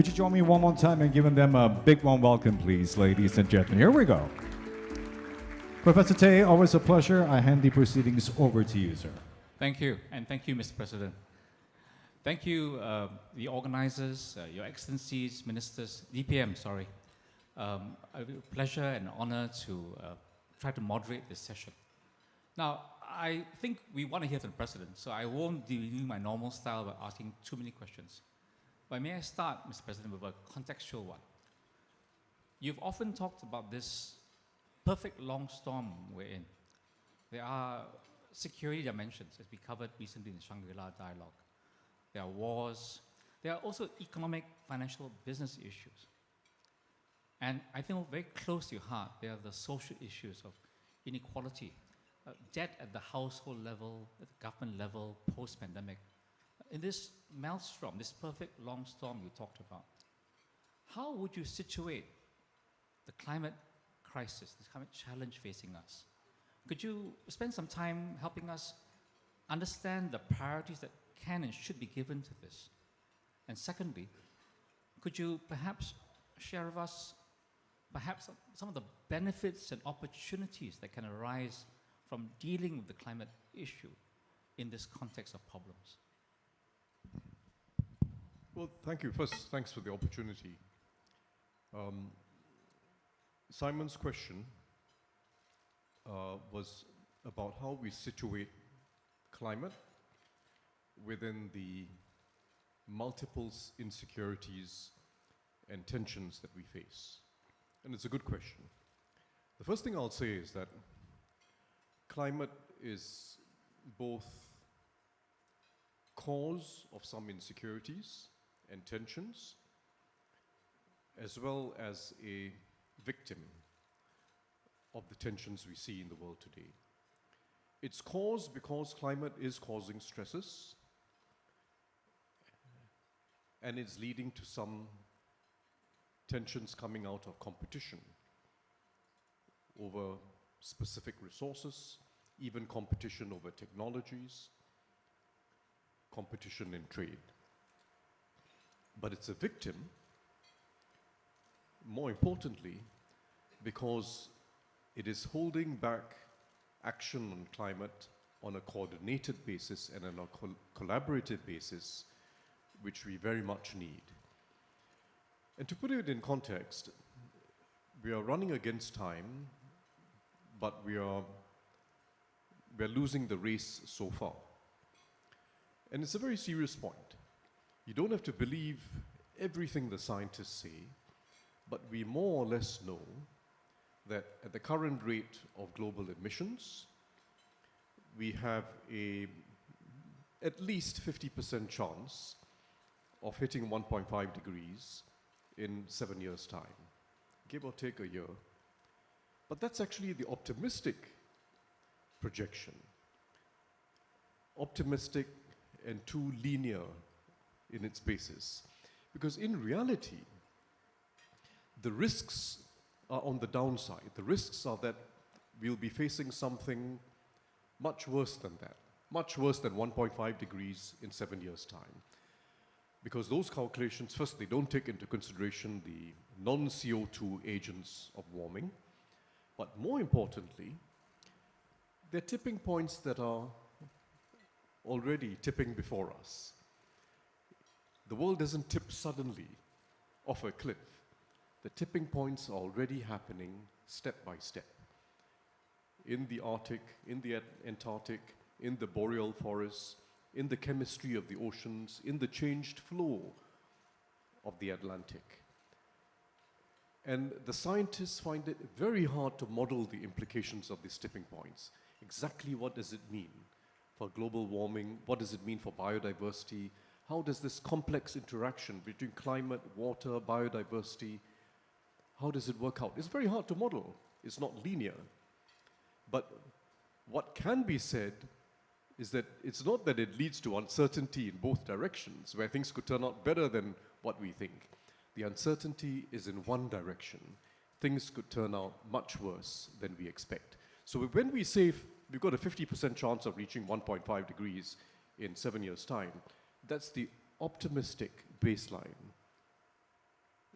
Could you join me one more time and giving them a big warm welcome, please, ladies and gentlemen? Here we go. Professor Tay, always a pleasure. I hand the proceedings over to you, sir. Thank you, and thank you, Mr. President. Thank you, the organizers, Your Excellencies, Ministers, DPM, sorry. A pleasure and honor to try to moderate this session. Now, I think we want to hear from the President, so I won't do my normal style by asking too many questions. But may I start, Mr. President, with a contextual one? You've often talked about this perfect long storm we're in. There are security dimensions, as we covered recently in the Shangri-La dialogue. There are wars. There are also economic, financial, business issues. And I think very close to your heart, there are the social issues of inequality, debt at the household level, at the government level, post-pandemic. In this maelstrom, this perfect long storm you talked about, how would you situate the climate crisis, this climate challenge facing us? Could you spend some time helping us understand the priorities that can and should be given to this? And secondly, could you perhaps share with us perhaps some of the benefits and opportunities that can arise from dealing with the climate issue in this context of problems? Well, thank you. First, thanks for the opportunity. Simon's question was about how we situate climate within the multiple insecurities and tensions that we face. And it's a good question. The first thing I'll say is that climate is both cause of some insecurities and tensions, as well as a victim of the tensions we see in the world today. It's caused because climate is causing stresses, and it's leading to some tensions coming out of competition over specific resources, even competition over technologies, competition in trade. But it's a victim, more importantly, because it is holding back action on climate on a coordinated basis and on a collaborative basis, which we very much need. And to put it in context, we are running against time, but we're losing the race so far. And it's a very serious point. You don't have to believe everything the scientists say, but we more or less know that at the current rate of global emissions, we have at least 50% chance of hitting 1.5 degrees in 7 years' time, give or take a year. But that's actually the optimistic projection. Optimistic and too linear in its basis. Because in reality, the risks are on the downside. The risks are that we'll be facing something much worse than that, much worse than 1.5 degrees in 7 years' time. Because those calculations, first, they don't take into consideration the non-CO2 agents of warming, but more importantly, they're tipping points that are already tipping before us. The world doesn't tip suddenly off a cliff. The tipping points are already happening step by step. In the Arctic, in the Antarctic, in the boreal forests, in the chemistry of the oceans, in the changed flow of the Atlantic. And the scientists find it very hard to model the implications of these tipping points. Exactly what does it mean for global warming? What does it mean for biodiversity? How does this complex interaction between climate, water, biodiversity, how does it work out? It's very hard to model. It's not linear. But what can be said is that it's not that it leads to uncertainty in both directions, where things could turn out better than what we think. The uncertainty is in one direction. Things could turn out much worse than we expect. So when we say we've got a 50% chance of reaching 1.5 degrees in 7 years' time, that's the optimistic baseline.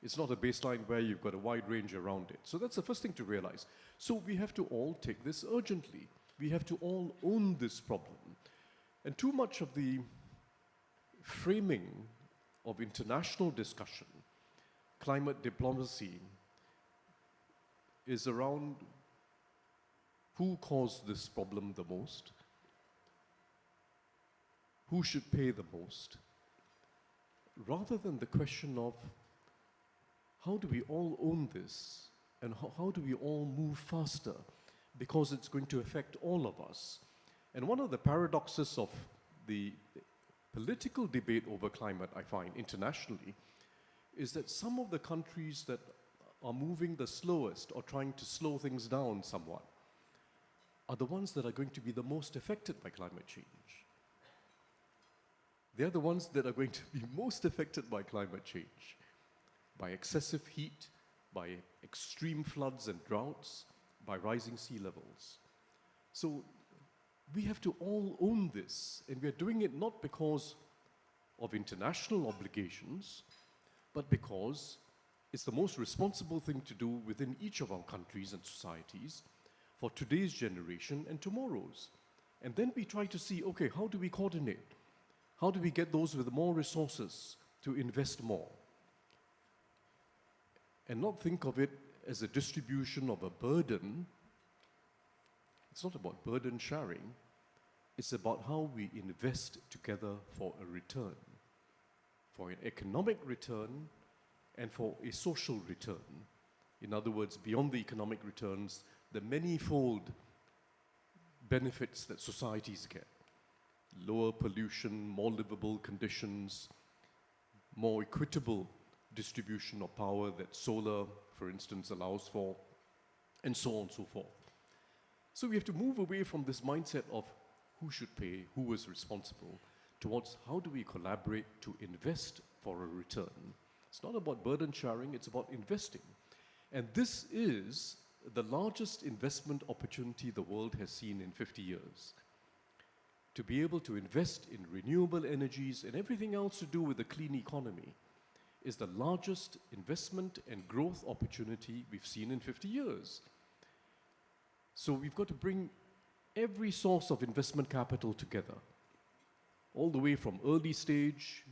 It's not a baseline where you've got a wide range around it. So that's the first thing to realize. So we have to all take this urgently. We have to all own this problem. And too much of the framing of international discussion, climate diplomacy, is around who caused this problem the most, who should pay the most, rather than the question of how do we all own this and how do we all move faster, because it's going to affect all of us. And one of the paradoxes of the political debate over climate, I find, internationally, is that some of the countries that are moving the slowest or trying to slow things down somewhat are the ones that are going to be the most affected by climate change. They're the ones that are going to be most affected by climate change, by excessive heat, by extreme floods and droughts, by rising sea levels. So we have to all own this, and we're doing it not because of international obligations, but because it's the most responsible thing to do within each of our countries and societies for today's generation and tomorrow's. And then we try to see, okay, how do we coordinate? How do we get those with more resources to invest more? And not think of it as a distribution of a burden. It's not about burden sharing. It's about how we invest together for a return, for an economic return and for a social return. In other words, beyond the economic returns, the manifold benefits that societies get. Lower pollution, more livable conditions, more equitable distribution of power that solar, for instance, allows for, and so on and so forth. So we have to move away from this mindset of who should pay, who is responsible, towards how do we collaborate to invest for a return. It's not about burden sharing, it's about investing. And this is the largest investment opportunity the world has seen in 50 years. To be able to invest in renewable energies and everything else to do with the clean economy is the largest investment and growth opportunity we've seen in 50 years. So we've got to bring every source of investment capital together, all the way from early stage,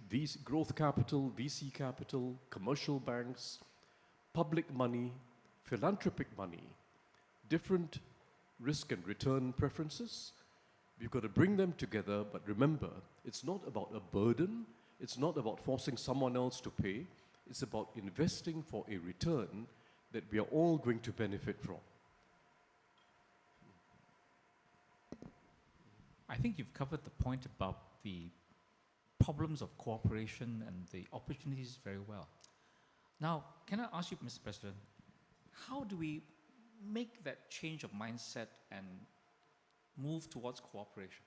growth capital, VC capital, commercial banks, public money, philanthropic money, different risk and return preferences. We've got to bring them together, but remember, it's not about a burden, it's not about forcing someone else to pay, it's about investing for a return that we are all going to benefit from. I think you've covered the point about the problems of cooperation and the opportunities very well. Now, can I ask you, Mr. President, how do we make that change of mindset and move towards cooperation?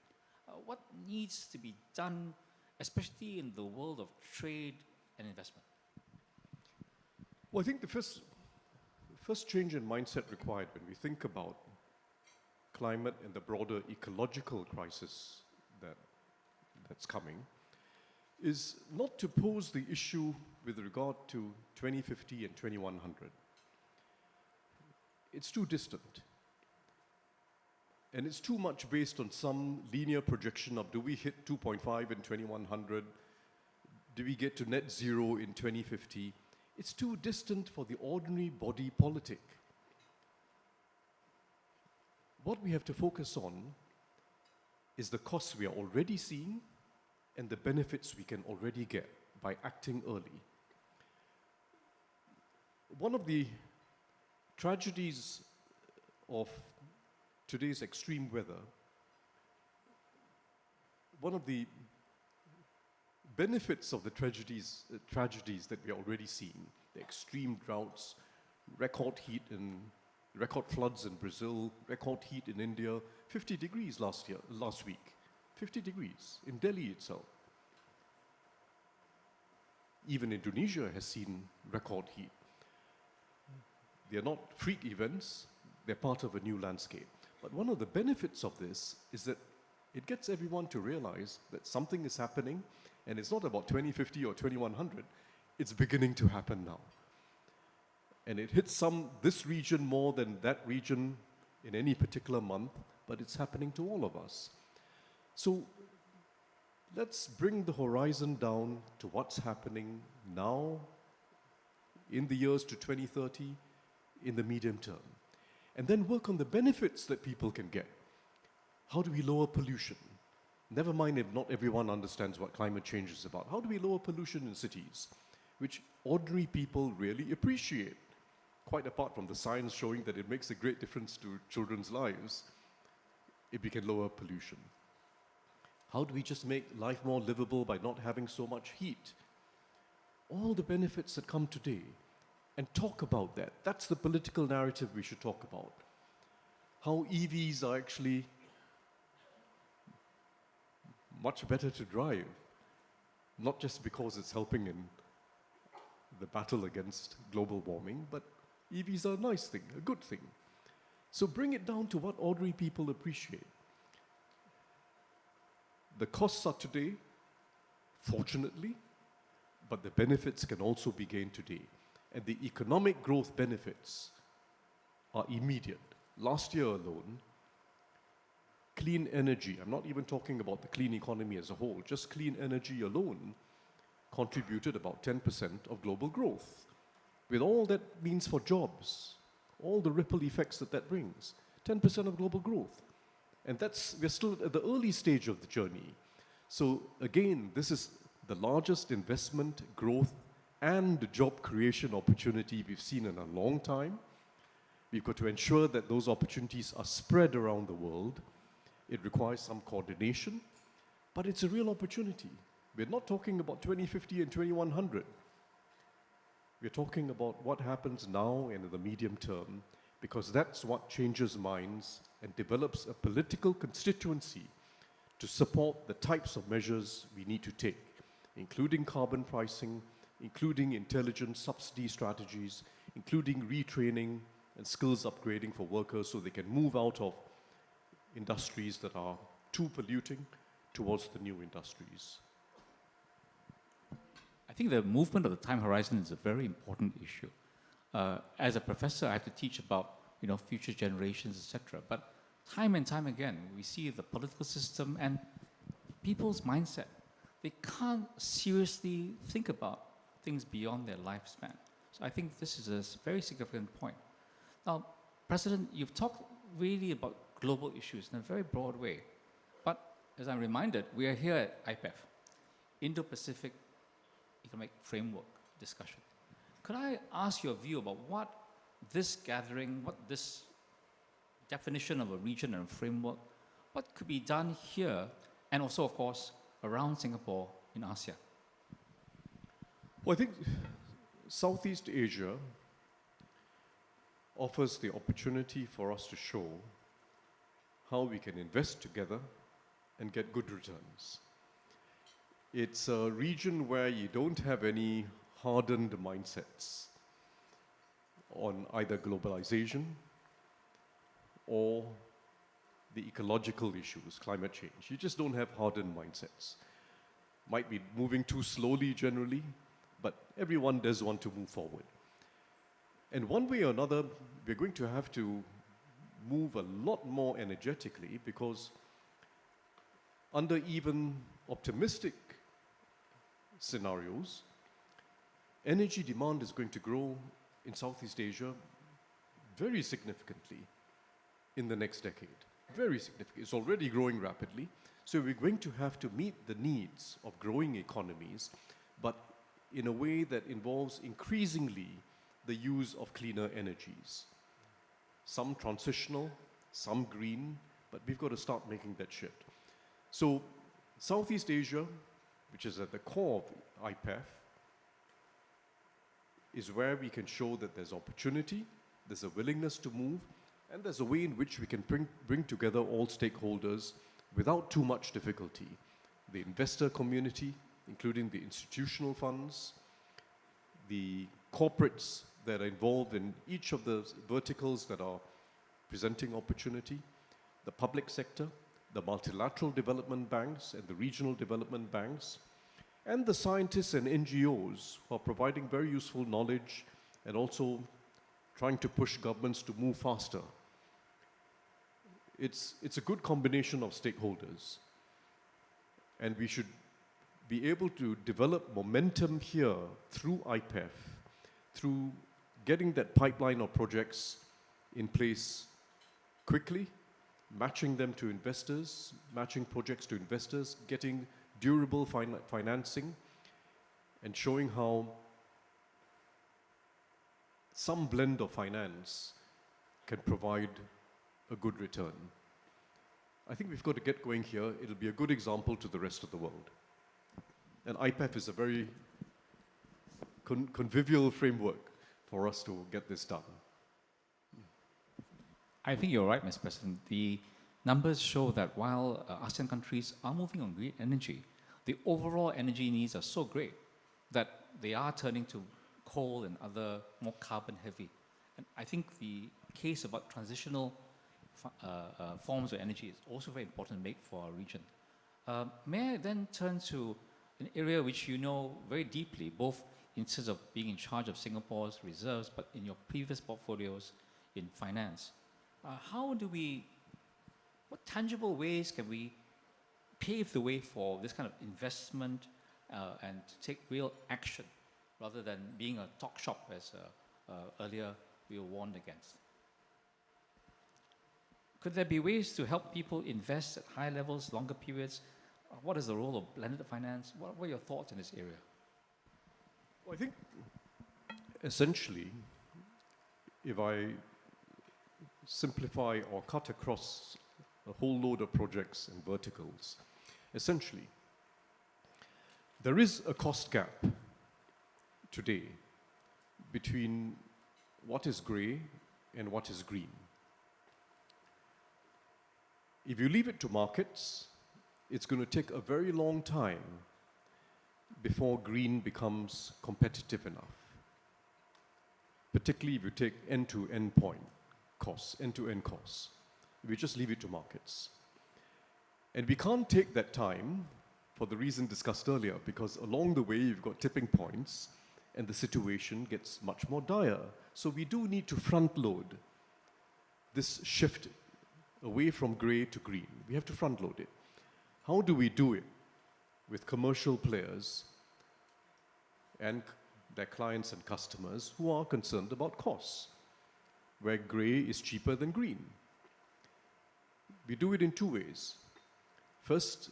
What needs to be done, especially in the world of trade and investment? Well, I think the first change in mindset required when we think about climate and the broader ecological crisis that's coming is not to pose the issue with regard to 2050 and 2100. It's too distant. And it's too much based on some linear projection of do we hit 2.5 in 2100? Do we get to net zero in 2050? It's too distant for the ordinary body politic. What we have to focus on is the costs we are already seeing and the benefits we can already get by acting early. One of the tragedies of today's extreme weather, one of the benefits of the tragedies that we are already seeing, the extreme droughts, record floods in Brazil, record heat in India, 50 degrees last week, 50 degrees in Delhi itself. Even Indonesia has seen record heat. They are not freak events, they're part of a new landscape. But one of the benefits of this is that it gets everyone to realize that something is happening, and it's not about 2050 or 2100, it's beginning to happen now. And it hits this region more than that region in any particular month, but it's happening to all of us. So let's bring the horizon down to what's happening now, in the years to 2030, in the medium term. And then work on the benefits that people can get. How do we lower pollution? Never mind if not everyone understands what climate change is about. How do we lower pollution in cities, which ordinary people really appreciate? Quite apart from the science showing that it makes a great difference to children's lives, if we can lower pollution. How do we just make life more livable by not having so much heat? All the benefits that come today, and talk about that. That's the political narrative we should talk about. How EVs are actually much better to drive, not just because it's helping in the battle against global warming, but EVs are a nice thing, a good thing. So bring it down to what ordinary people appreciate. The costs are today, fortunately, but the benefits can also be gained today. And the economic growth benefits are immediate. Last year alone, clean energy, I'm not even talking about the clean economy as a whole, just clean energy alone contributed about 10% of global growth. With all that means for jobs, all the ripple effects that brings, 10% of global growth. And we're still at the early stage of the journey. So again, this is the largest investment, growth, and job creation opportunity we've seen in a long time. We've got to ensure that those opportunities are spread around the world. It requires some coordination, but it's a real opportunity. We're not talking about 2050 and 2100. We're talking about what happens now and in the medium term, because that's what changes minds and develops a political constituency to support the types of measures we need to take, including carbon pricing, including intelligent subsidy strategies, including retraining and skills upgrading for workers so they can move out of industries that are too polluting towards the new industries. I think the movement of the time horizon is a very important issue. As a professor, I have to teach about future generations, etc. But time and time again, we see the political system and people's mindset. They can't seriously think about things beyond their lifespan. So I think this is a very significant point. Now, President, you've talked really about global issues in a very broad way. But as I'm reminded, we are here at Ipef, Indo-Pacific Economic Framework discussion. Could I ask your view about what this gathering, what this definition of a region and a framework, what could be done here and also, of course, around Singapore in ASEAN? Well, I think Southeast Asia offers the opportunity for us to show how we can invest together and get good returns. It's a region where you don't have any hardened mindsets on either globalization or the ecological issues, climate change. You just don't have hardened mindsets. Might be moving too slowly generally, but everyone does want to move forward. And one way or another, we're going to have to move a lot more energetically because under even optimistic scenarios, energy demand is going to grow in Southeast Asia very significantly in the next decade. Very significant. It's already growing rapidly. So we're going to have to meet the needs of growing economies, but in a way that involves increasingly the use of cleaner energies. Some transitional, some green, but we've got to start making that shift. So Southeast Asia, which is at the core of Ipef, is where we can show that there's opportunity, there's a willingness to move, and there's a way in which we can bring together all stakeholders without too much difficulty. The investor community, including the institutional funds, the corporates that are involved in each of the verticals that are presenting opportunity, the public sector, the multilateral development banks and the regional development banks, and the scientists and NGOs who are providing very useful knowledge and also trying to push governments to move faster. It's a good combination of stakeholders. And we should be able to develop momentum here through Ipef, through getting that pipeline of projects in place quickly, matching them to investors, matching projects to investors, getting durable financing, and showing how some blend of finance can provide a good return. I think we've got to get going here. It'll be a good example to the rest of the world. And IPEF is a very convivial framework for us to get this done. I think you're right, Mr. President. The numbers show that while ASEAN countries are moving on green energy, the overall energy needs are so great that they are turning to coal and other more carbon-heavy. And I think the case about transitional forms of energy is also very important to make for our region. May I then turn to an area which you know very deeply, both in terms of being in charge of Singapore's reserves, but in your previous portfolios in finance. What tangible ways can we pave the way for this kind of investment and to take real action rather than being a talk shop as earlier we were warned against? Could there be ways to help people invest at high levels, longer periods? What is the role of blended finance? What are your thoughts in this area? Well, I think essentially, if I simplify or cut across a whole load of projects and verticals, essentially, there is a cost gap today between what is grey and what is green. If you leave it to markets, it's going to take a very long time before green becomes competitive enough. Particularly if you take end-to-end costs. If you just leave it to markets. And we can't take that time for the reason discussed earlier, because along the way you've got tipping points and the situation gets much more dire. So we do need to front load this shift away from grey to green. We have to front load it. How do we do it with commercial players and their clients and customers who are concerned about costs, where grey is cheaper than green? We do it in two ways. First,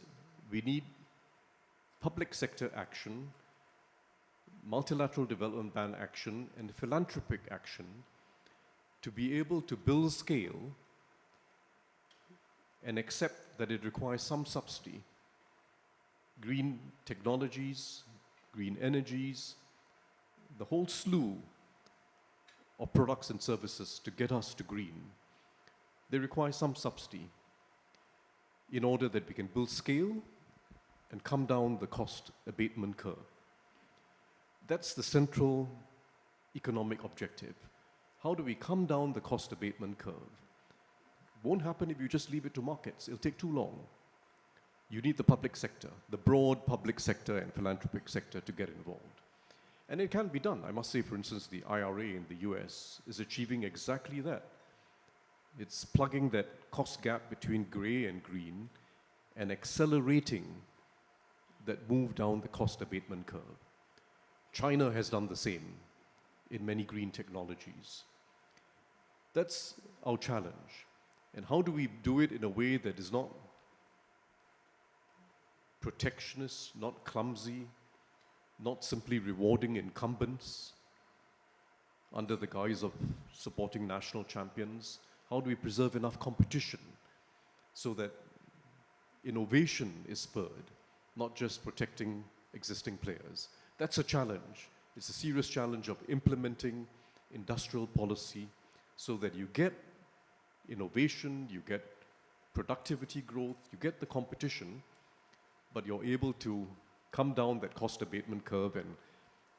we need public sector action, multilateral development ban action, and philanthropic action to be able to build scale and accept that it requires some subsidy. Green technologies, green energies, the whole slew of products and services to get us to green, they require some subsidy in order that we can build scale and come down the cost abatement curve. That's the central economic objective. How do we come down the cost abatement curve? Won't happen if you just leave it to markets. It'll take too long. You need the public sector, the broad public sector and philanthropic sector to get involved. And it can be done. I must say, for instance, the IRA in the US is achieving exactly that. It's plugging that cost gap between grey and green and accelerating that move down the cost abatement curve. China has done the same in many green technologies. That's our challenge. And how do we do it in a way that is not protectionist, not clumsy, not simply rewarding incumbents under the guise of supporting national champions? How do we preserve enough competition so that innovation is spurred, not just protecting existing players? That's a challenge. It's a serious challenge of implementing industrial policy so that you get innovation, you get productivity growth, you get the competition, but you're able to come down that cost abatement curve and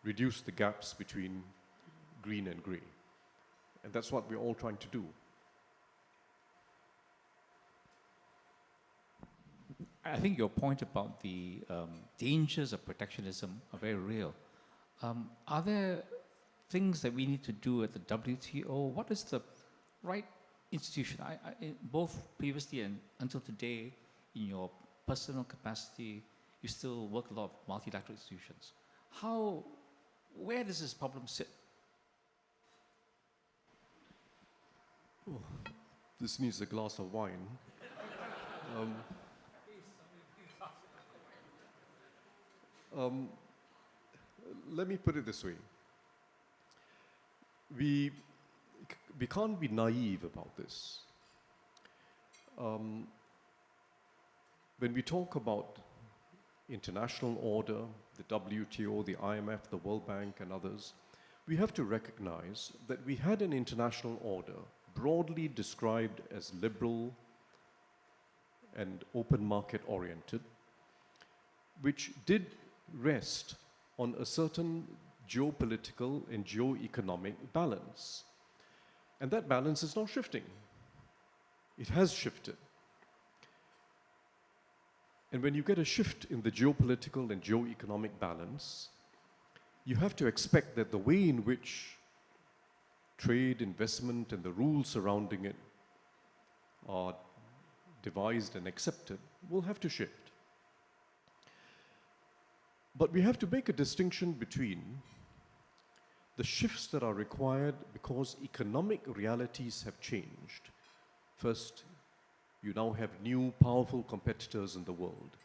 reduce the gaps between green and grey. And that's what we're all trying to do. I think your point about the dangers of protectionism are very real. Are there things that we need to do at the WTO? What is the right institution? Both previously and until today, in your personal capacity, you still work a lot of multilateral institutions. Where does this problem sit? This needs a glass of wine. Let me put it this way. We can't be naive about this. When we talk about international order, the WTO, the IMF, the World Bank, and others, we have to recognize that we had an international order broadly described as liberal and open market oriented, which did rest on a certain geopolitical and geo-economic balance. And that balance is now shifting. It has shifted. And when you get a shift in the geopolitical and geo-economic balance, you have to expect that the way in which trade, investment, and the rules surrounding it are devised and accepted will have to shift. But we have to make a distinction between the shifts that are required because economic realities have changed. First, you now have new powerful competitors in the world.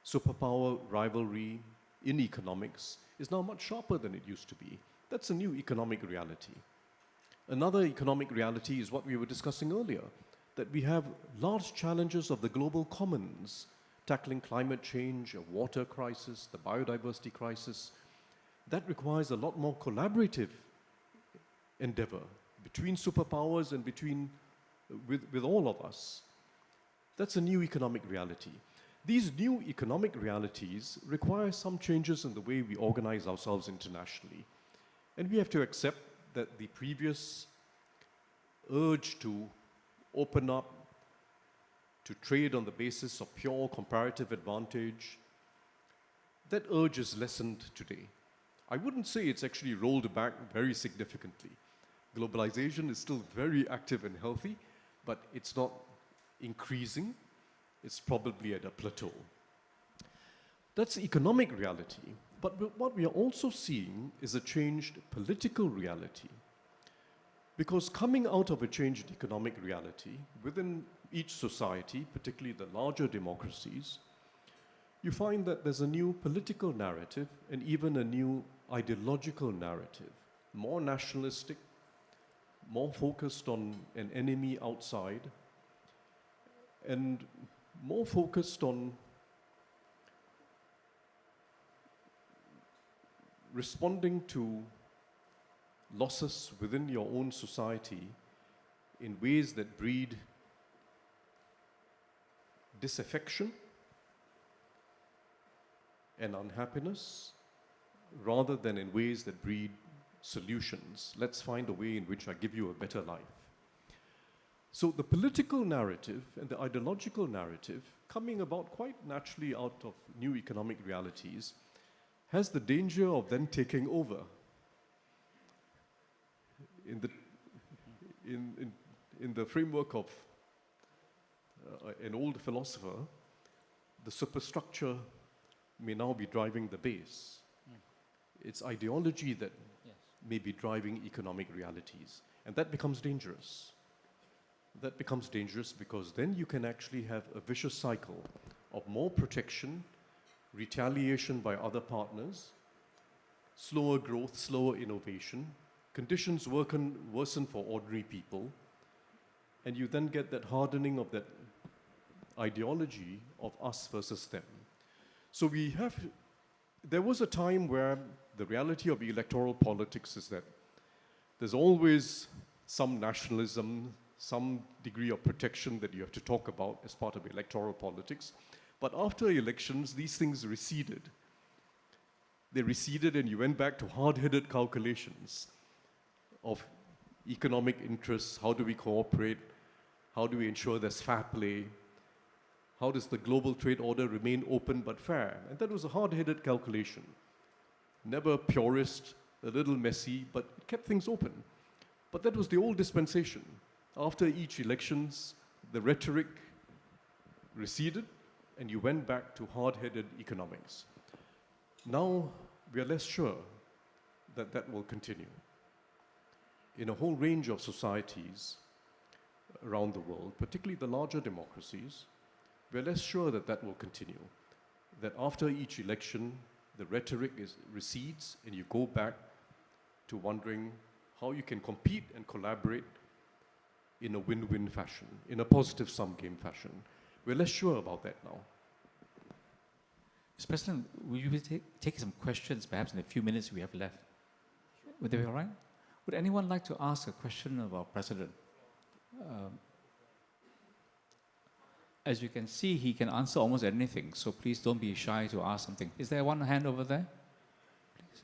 Superpower rivalry in economics is now much sharper than it used to be. That's a new economic reality. Another economic reality is what we were discussing earlier, that we have large challenges of the global commons, tackling climate change, a water crisis, the biodiversity crisis. That requires a lot more collaborative endeavor between superpowers and with all of us. That's a new economic reality. These new economic realities require some changes in the way we organize ourselves internationally. And we have to accept that the previous urge to open up, to trade on the basis of pure comparative advantage, that urge is lessened today. I wouldn't say it's actually rolled back very significantly. Globalization is still very active and healthy, but it's not increasing. It's probably at a plateau. That's economic reality. But what we are also seeing is a changed political reality. Because coming out of a changed economic reality within each society, particularly the larger democracies, you find that there's a new political narrative and even a new ideological narrative, more nationalistic, more focused on an enemy outside, and more focused on responding to losses within your own society in ways that breed disaffection and unhappiness, rather than in ways that breed solutions. Let's find a way in which I give you a better life. So the political narrative and the ideological narrative, coming about quite naturally out of new economic realities, has the danger of then taking over. In the framework of an old philosopher, the superstructure may now be driving the base. It's ideology that may be driving economic realities. And that becomes dangerous. That becomes dangerous because then you can actually have a vicious cycle of more protection, retaliation by other partners, slower growth, slower innovation, conditions worsen for ordinary people, and you then get that hardening of that ideology of us versus them. So there was a time where the reality of electoral politics is that there's always some nationalism, some degree of protection that you have to talk about as part of electoral politics. But after elections, these things receded. They receded and you went back to hard-headed calculations of economic interests. How do we cooperate? How do we ensure there's fair play? How does the global trade order remain open but fair? And that was a hard-headed calculation. Never purist, a little messy, but it kept things open. But that was the old dispensation. After each elections, the rhetoric receded, and you went back to hard-headed economics. Now, we are less sure that that will continue. In a whole range of societies around the world, particularly the larger democracies, we're less sure that that will continue. That after each election, the rhetoric recedes, and you go back to wondering how you can compete and collaborate in a win-win fashion, in a positive sum game fashion. We're less sure about that now. Mr. President, will you be take some questions perhaps in the few minutes we have left? Would that be all right? Would anyone like to ask a question of our President? As you can see, he can answer almost anything, so please don't be shy to ask something. Is there one hand over there? Please.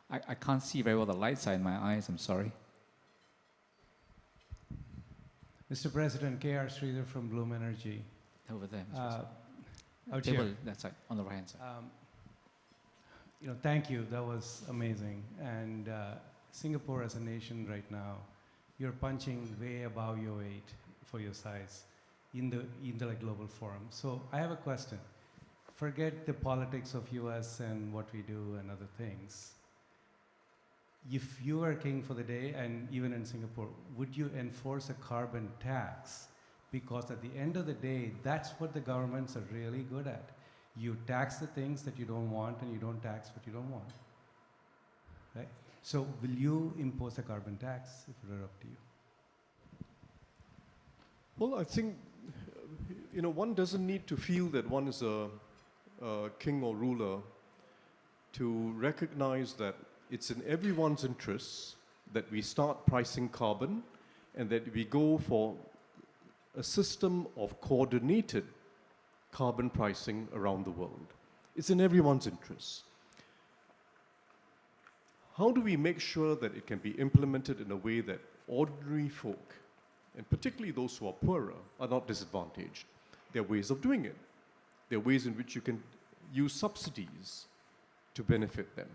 I can't see very well. The lights are in my eyes. I'm sorry. Mr. President, K.R. Sridhar from Bloom Energy. Over there. Mr. Out Table, here. that side, on the right hand side. Thank you. That was amazing. And Singapore as a nation right now, you're punching way above your weight for your size in the like, global forum. So I have a question. Forget the politics of US and what we do and other things. If you were king for the day, and even in Singapore, would you enforce a carbon tax? Because at the end of the day, that's what the governments are really good at. You tax the things that you don't want, and you don't tax what you don't want. Right? So will you impose a carbon tax if it were up to you? Well, I think, one doesn't need to feel that one is a king or ruler to recognize that it's in everyone's interests that we start pricing carbon and that we go for a system of coordinated carbon pricing around the world. It's in everyone's interests. How do we make sure that it can be implemented in a way that ordinary folk, and particularly those who are poorer, are not disadvantaged? There are ways of doing it. There are ways in which you can use subsidies to benefit them.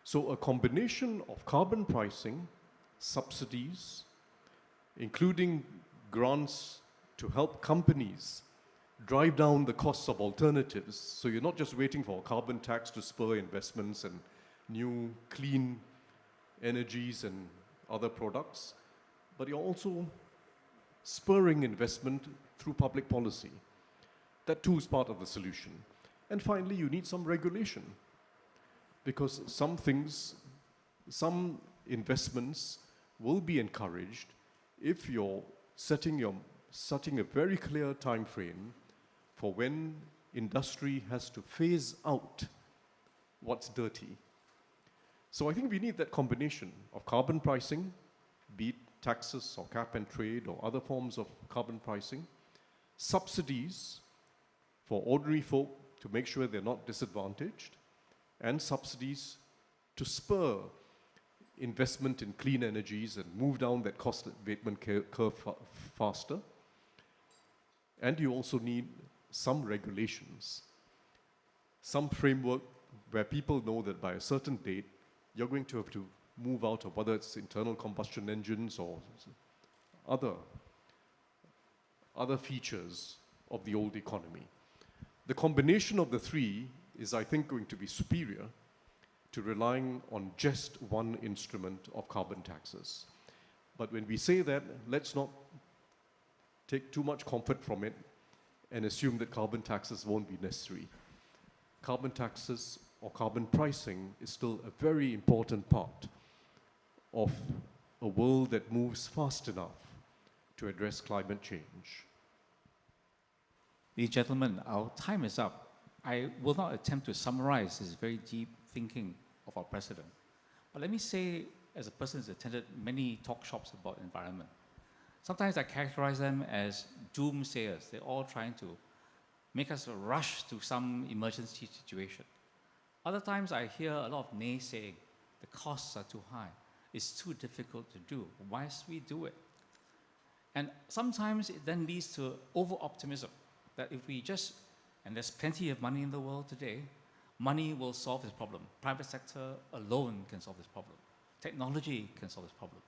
So a combination of carbon pricing, subsidies, including grants to help companies drive down the costs of alternatives. So you're not just waiting for a carbon tax to spur investments and new clean energies and other products, but you're also spurring investment through public policy. That too is part of the solution. And finally, you need some regulation, because some things, some investments will be encouraged if you're setting a very clear time frame for when industry has to phase out what's dirty. So I think we need that combination of carbon pricing, be it taxes or cap and trade or other forms of carbon pricing, subsidies for ordinary folk to make sure they're not disadvantaged, and subsidies to spur investment in clean energies and move down that cost abatement curve faster. And you also need some regulations, some framework where people know that by a certain date, you're going to have to move out of whether it's internal combustion engines or other features of the old economy. The combination of the three is, I think, going to be superior to relying on just one instrument of carbon taxes. But when we say that, let's not take too much comfort from it and assume that carbon taxes won't be necessary. Carbon taxes or carbon pricing is still a very important part of a world that moves fast enough to address climate change. Ladies and gentlemen, our time is up. I will not attempt to summarize this very deep thinking of our president. But let me say, as a person who's attended many talk shops about environment, sometimes I characterize them as doomsayers. They're all trying to make us rush to some emergency situation. Other times I hear a lot of naysaying. The costs are too high. It's too difficult to do. Why should we do it? And sometimes it then leads to over-optimism, that if we just, and there's plenty of money in the world today, Money will solve this problem. Private sector alone can solve this problem. Technology can solve this problem.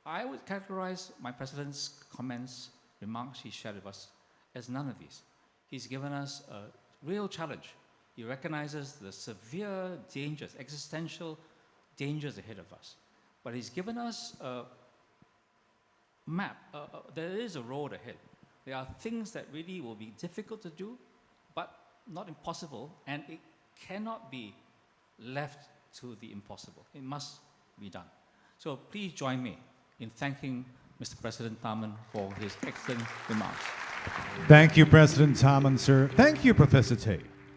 I would categorize my president's comments, remarks he shared with us as none of these. He's given us a real challenge. He recognizes the severe dangers, existential dangers ahead of us. But he's given us a map. There is a road ahead. There are things that really will be difficult to do, but not impossible, and it cannot be left to the impossible. It must be done. So please join me in thanking Mr. President Tharman for his excellent remarks. Thank you, President Tharman, sir. Thank you, Professor Tay.